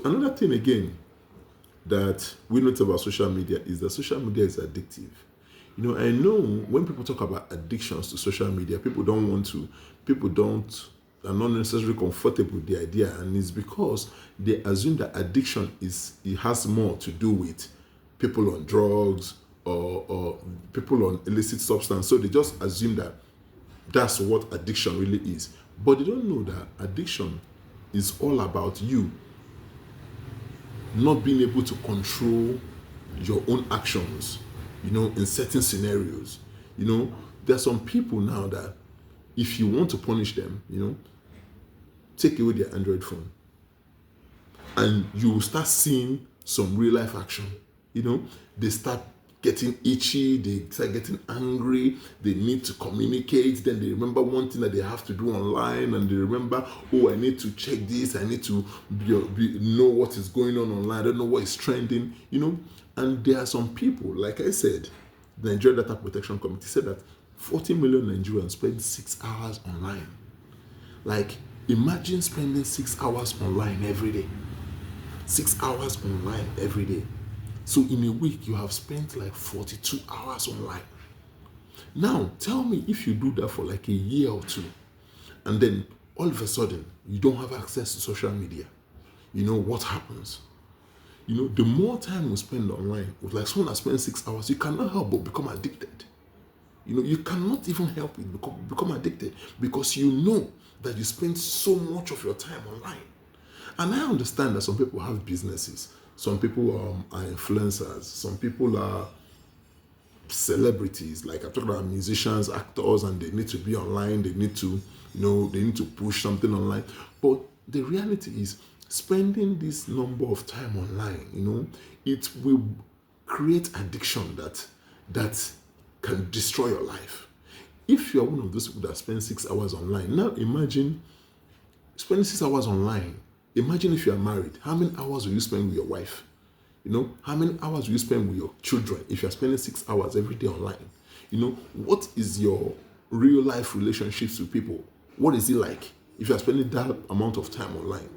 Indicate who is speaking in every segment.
Speaker 1: another thing again that we notice about social media is that social media is addictive. I know when people talk about addictions to social media, people don't are not necessarily comfortable with the idea, and it's because they assume that addiction it has more to do with people on drugs or people on illicit substance. So they just assume that that's what addiction really is. But they don't know that addiction is all about you not being able to control your own actions, in certain scenarios. There are some people now that if you want to punish them, take away their Android phone and you will start seeing some real life action. They start getting itchy, they start getting angry, they need to communicate, then they remember one thing that they have to do online, and they remember, oh, I need to check this, I need to know what is going on online, I don't know what is trending, and there are some people, like I said, the Nigeria Data Protection Committee said that 40 million Nigerians spend 6 hours online. Like, imagine spending 6 hours online every day. 6 hours online every day. So in a week, you have spent like 42 hours online. Now, tell me if you do that for like a year or two, and then all of a sudden, you don't have access to social media. What happens? The more time you spend online, with like someone that spends 6 hours, you cannot help but become addicted. You cannot even help it become addicted, because you know that you spend so much of your time online. And I understand that some people have businesses, some people are influencers, some people are celebrities, like I'm talking about musicians, actors, and they need to be online, they need to push something online. But the reality is, spending this number of time online, it will create addiction that can destroy your life. If you're one of those people that spend 6 hours online, now imagine spending 6 hours online. Imagine if you are married, how many hours will you spend with your wife? How many hours will you spend with your children if you're spending 6 hours every day online? What is your real life relationships with people? What is it like if you're spending that amount of time online?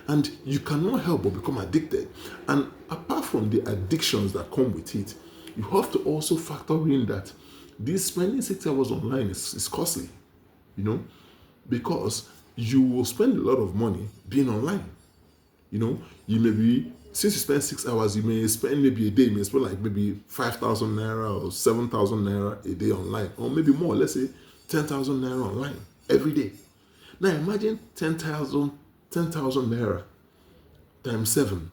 Speaker 1: And you cannot help but become addicted. And apart from the addictions that come with it, you have to also factor in that this spending 6 hours online is costly, because you will spend a lot of money being online. You may be, since you spend 6 hours, you may spend maybe a day, you may spend like maybe 5,000 naira or 7,000 naira a day online, or maybe more, let's say 10,000 naira online every day. Now imagine 10,000 naira times 7,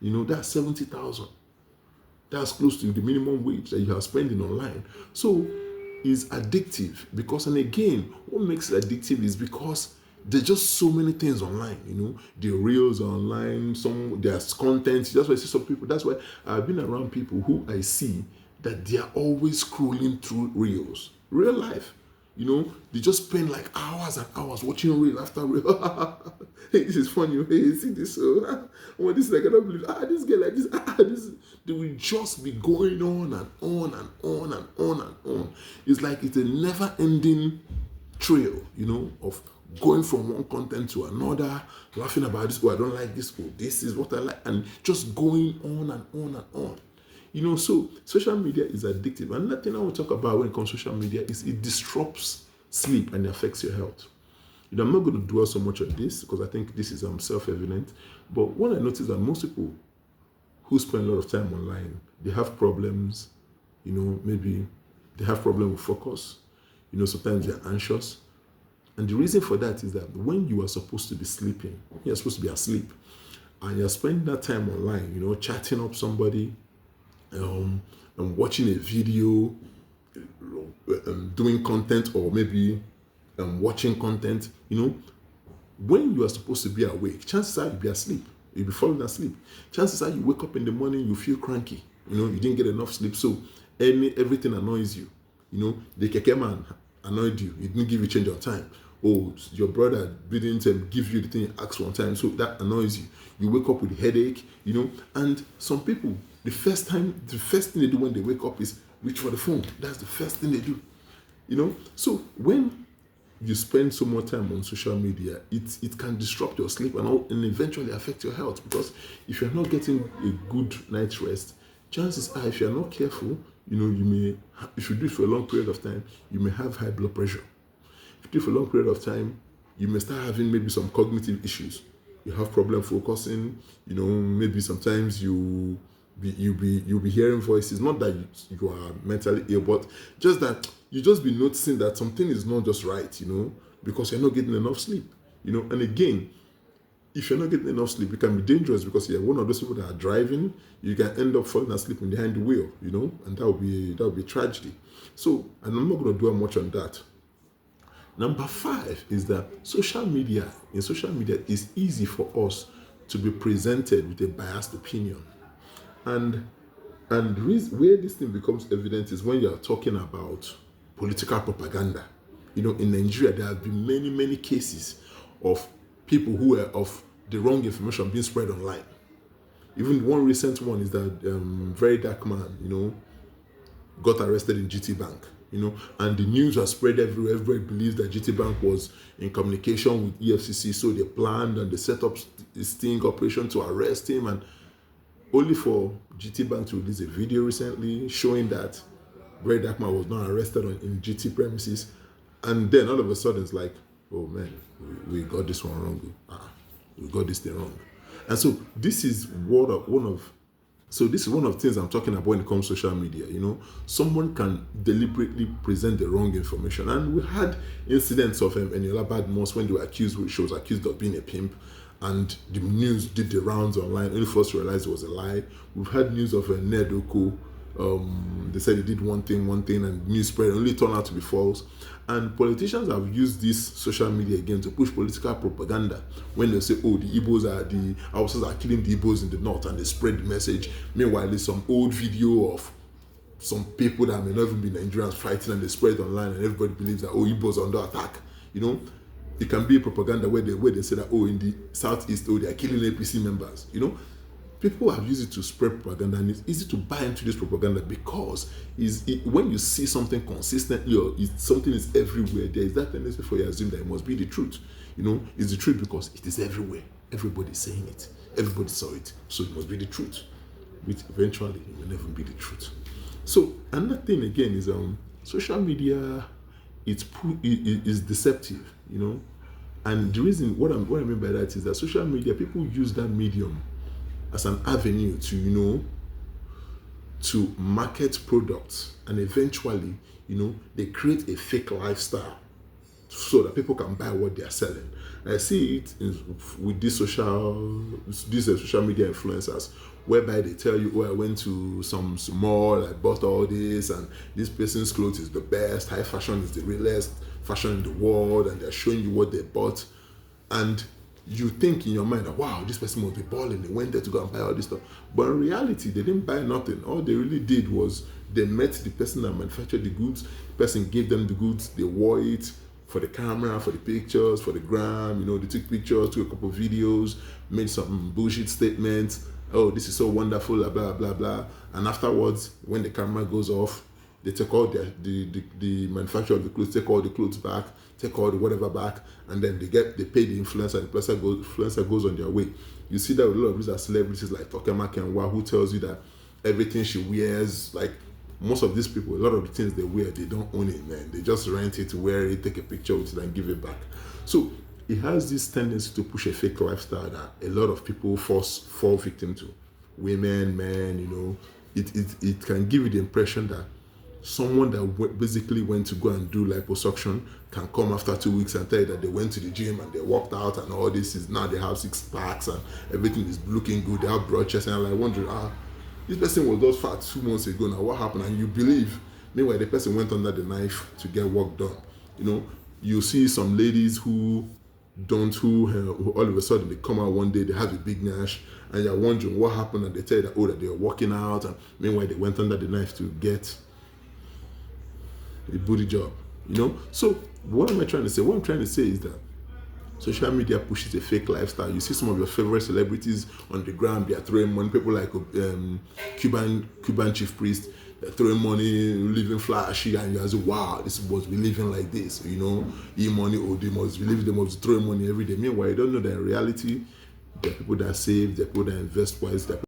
Speaker 1: that's 70,000. That's close to the minimum wage that you are spending online. So it's addictive because, and again, what makes it addictive is because there's just so many things online. The reels are online, there's content. That's why I see some people. That's why I've been around people who I see that they are always scrolling through reels. Real life. They just spend like hours and hours watching reel after reel. Hey, this is funny. Hey, see this? This is like, I cannot believe. This girl like this. This. They will just be going on and on and on and on and on. It's like it's a never-ending trail, of going from one content to another, laughing about this. Oh, I don't like this. Oh, this is what I like, and just going on and on and on. So social media is addictive. Another thing I will talk about when it comes to social media is it disrupts sleep and it affects your health. I'm not going to dwell so much on this because I think this is self-evident. But what I noticed that most people who spend a lot of time online, they have problems. Maybe they have problem with focus. Sometimes they're anxious. And the reason for that is that when you are supposed to be sleeping, you're supposed to be asleep, and you're spending that time online, chatting up somebody, and watching a video, doing content, or maybe watching content, when you are supposed to be awake, chances are you'll be asleep. You'll be falling asleep. Chances are you wake up in the morning, you feel cranky. You didn't get enough sleep, so everything annoys you. The keke man annoyed you. He didn't give you change of time. Oh, your brother didn't give you the thing you asked one time, so that annoys you. You wake up with a headache, and some people, the first thing they do when they wake up is reach for the phone. That's the first thing they do. So when you spend so much time on social media, it can disrupt your sleep and eventually affect your health. Because if you're not getting a good night's rest, chances are, if you're not careful, you may, if you do it for a long period of time, you may have high blood pressure. If you do it for a long period of time, you may start having maybe some cognitive issues. You have problem focusing. Maybe sometimes you'll be hearing voices. Not that you are mentally ill, but just that you just be noticing that something is not just right. Because you're not getting enough sleep. And again, if you're not getting enough sleep, it can be dangerous because you're one of those people that are driving. You can end up falling asleep behind the wheel. And that would be tragedy. So, and I'm not going to dwell much on that. Number 5 is that in social media, it's easy for us to be presented with a biased opinion. And where this thing becomes evident is when you are talking about political propaganda. In Nigeria, there have been many, many cases of people who were of the wrong information being spread online. Even one recent one is that very dark man, got arrested in GT Bank. And the news was spread everywhere. Everybody believes that GT Bank was in communication with EFCC, so they planned and they set up a sting operation to arrest him, and only for GT Bank to release a video recently showing that Very Dark Man was not arrested in GT premises, and then all of a sudden it's like, oh man, we got this one wrong. We got this thing wrong. And so this is one of the things I'm talking about when it comes to social media. Someone can deliberately present the wrong information. And we had incidents of Eniola Badmus when she was accused of being a pimp, and the news did the rounds online, only for us to realize it was a lie. We've had news of Ned Oko. They said he did one thing, and news spread, only turned out to be false. And politicians have used this social media again to push political propaganda when they say, oh, the Hausas are killing the Igbos in the north, and they spread the message. Meanwhile, there's some old video of some people that may not even be Nigerians fighting, and they spread online, and everybody believes that, oh, Igbos are under attack. It can be propaganda where they say that, oh, in the southeast, oh, they are killing APC members. People have used it to spread propaganda, and it's easy to buy into this propaganda because when you see something consistently or something is everywhere, there is that tendency for you to assume that it must be the truth. It's the truth because it is everywhere. Everybody's saying it. Everybody saw it. So it must be the truth, which eventually it will never be the truth. So another thing again is social media is deceptive, And the reason, what I mean by that is that social media, people use that medium as an avenue to market products, and eventually, they create a fake lifestyle so that people can buy what they are selling. And I see it with these social media influencers, whereby they tell you, oh, I went to some mall, I bought all this, and this person's clothes is the best, high fashion is the realest fashion in the world, and they're showing you what they bought, and you think in your mind that, wow, this person must be balling, they went there to go and buy all this stuff. But in reality, they didn't buy nothing. All they really did was they met the person that manufactured the goods, the person gave them the goods, they wore it for the camera, for the pictures, for the gram, they took pictures, took a couple of videos, made some bullshit statements, oh, this is so wonderful, blah, blah, blah, blah. And afterwards, when the camera goes off, they take all the manufacturer of the clothes, take all the clothes back, take all the whatever back, and then they pay the influencer, and the influencer goes on their way. You see that with a lot of these are celebrities like Tokema Kenwa, who tells you that everything she wears, like most of these people, a lot of the things they wear, they don't own it, man. They just rent it, wear it, take a picture with it, and give it back. So it has this tendency to push a fake lifestyle that a lot of people fall victim to. Women, men, it can give you the impression that someone that basically went to go and do liposuction can come after 2 weeks and tell you that they went to the gym and they worked out and all this is now they have 6 packs and everything is looking good, they have broad chest, and I'm like wondering, this person was just fat 2 months ago, now what happened? And you believe, meanwhile the person went under the knife to get work done. You see some ladies who all of a sudden they come out one day, they have a big nash, and you're wondering what happened, and they tell you that, they were working out, and meanwhile they went under the knife to get a booty job, So what am I trying to say? What I'm trying to say is that social media pushes a fake lifestyle. You see some of your favorite celebrities on the ground, they are throwing money. People like Cuban Chief Priest, throwing money, living flashy, and you are saying, wow, this must be living like this, you know, e-money, or they must believe they must throw money every day. Meanwhile, you don't know that in reality, there are people that save, there are people that invest wise, there are